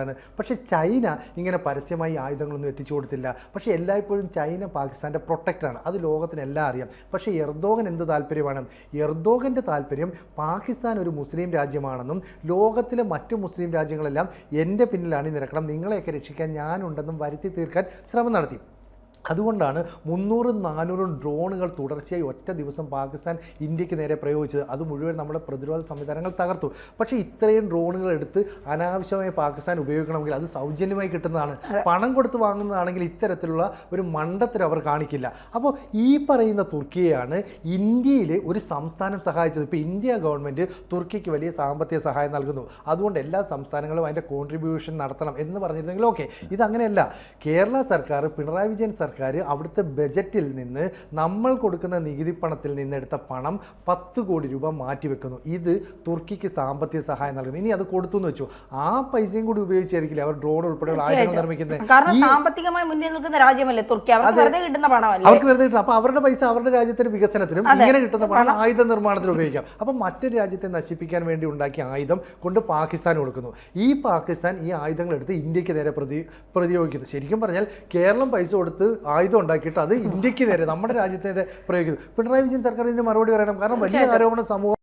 പക്ഷേ ചൈന ഇങ്ങനെ പരസ്യമായി ആയുധങ്ങളൊന്നും എത്തിച്ചു കൊടുത്തില്ല. പക്ഷേ എല്ലായ്പ്പോഴും ചൈന പാകിസ്ഥാൻ്റെ പ്രൊട്ടക്റ്റാണ്, അത് ലോകത്തിനെല്ലാം അറിയാം. പക്ഷേ എർദോഗൻ എന്ത് താല്പര്യമാണ്? എർദോഗൻ്റെ താല്പര്യം പാകിസ്ഥാൻ ഒരു മുസ്ലിം രാജ്യമാണെന്നും ലോകത്തിലെ മറ്റു മുസ്ലിം രാജ്യങ്ങളെല്ലാം എൻ്റെ പിന്നിൽ അണിനിരക്കണം, നിങ്ങളെയൊക്കെ രക്ഷിക്കാൻ ഞാനുണ്ടെന്നും വരുത്തി തീർക്കാൻ ശ്രമം നടത്തി. അതുകൊണ്ടാണ് 300-400 ഡ്രോണുകൾ തുടർച്ചയായി ഒറ്റ ദിവസം പാകിസ്ഥാൻ ഇന്ത്യക്ക് നേരെ പ്രയോഗിച്ചത്. അത് മുഴുവൻ നമ്മുടെ പ്രതിരോധ സംവിധാനങ്ങൾ തകർത്തു. പക്ഷേ ഇത്രയും ഡ്രോണുകൾ എടുത്ത് അനാവശ്യമായി പാകിസ്ഥാൻ ഉപയോഗിക്കണമെങ്കിൽ അത് സൗജന്യമായി കിട്ടുന്നതാണ്. പണം കൊടുത്ത് വാങ്ങുന്നതാണെങ്കിൽ ഇത്തരത്തിലുള്ള ഒരു മണ്ടത്തരം അവർ കാണിക്കില്ല. അപ്പോൾ ഈ പറയുന്ന തുർക്കിയെയാണ് ഇന്ത്യയിൽ ഒരു സംസ്ഥാനം സഹായിച്ചത്. ഇപ്പോൾ ഇന്ത്യ ഗവൺമെൻറ് തുർക്കിക്ക് വലിയ സാമ്പത്തിക സഹായം നൽകുന്നു, അതുകൊണ്ട് എല്ലാ സംസ്ഥാനങ്ങളും അതിൻ്റെ കോൺട്രിബ്യൂഷൻ നടത്തണം എന്ന് പറഞ്ഞിരുന്നെങ്കിൽ ഓക്കെ. ഇതങ്ങനെയല്ല. കേരള സർക്കാർ, പിണറായി വിജയൻ സർക്കാർ അവിടുത്തെ ബജറ്റിൽ നിന്ന് നമ്മൾ കൊടുക്കുന്ന നികുതി പണത്തിൽ നിന്നെടുത്ത പണം 10 കോടി രൂപ മാറ്റിവെക്കുന്നു. ഇത് തുർക്കിക്ക് സാമ്പത്തിക സഹായം നൽകുന്നു. ഇനി അത് കൊടുത്തു എന്ന് വെച്ചു, ആ പൈസയും കൂടി ഉപയോഗിച്ചായിരിക്കില്ല അവർ ഡ്രോൺ ഉൾപ്പെടെയുള്ള ആയുധങ്ങൾ നിർമ്മിക്കുന്നത്. സാമ്പത്തികമായി മുന്നിൽ നിൽക്കുന്ന രാജ്യമല്ലേ തുർക്കി, അവർക്ക് വെറുതെ കിട്ടുന്ന പണമല്ലേ. അവർക്ക് വെറുതെ കിട്ടും. അപ്പോൾ അവരുടെ പൈസ അവരുടെ രാജ്യത്തിന്റെ വികസനത്തിനും ഇങ്ങനെ കിട്ടുന്ന പണം ആയുധ നിർമ്മാണത്തിന് ഉപയോഗിക്കാം. അപ്പം മറ്റൊരു രാജ്യത്തെ നശിപ്പിക്കാൻ വേണ്ടി ഉണ്ടാക്കിയ ആയുധം കൊണ്ട് പാകിസ്ഥാൻ കൊടുക്കുന്നു. ഈ പാകിസ്ഥാൻ ഈ ആയുധങ്ങൾ എടുത്ത് ഇന്ത്യക്ക് നേരെ പ്രതിയോഗിക്കുന്നു. ശരിക്കും പറഞ്ഞാൽ കേരളം പൈസ കൊടുത്ത് ആയുധം ഉണ്ടാക്കിയിട്ട് അത് ഇന്ത്യക്ക് നേരെ, നമ്മുടെ രാജ്യത്തിന് നേരെ പ്രയോഗിക്കുന്നു. പിണറായി വിജയൻ സർക്കാർ ഇതിന് മറുപടി പറയണം. കാരണം വലിയ ആരോപണം സമൂഹം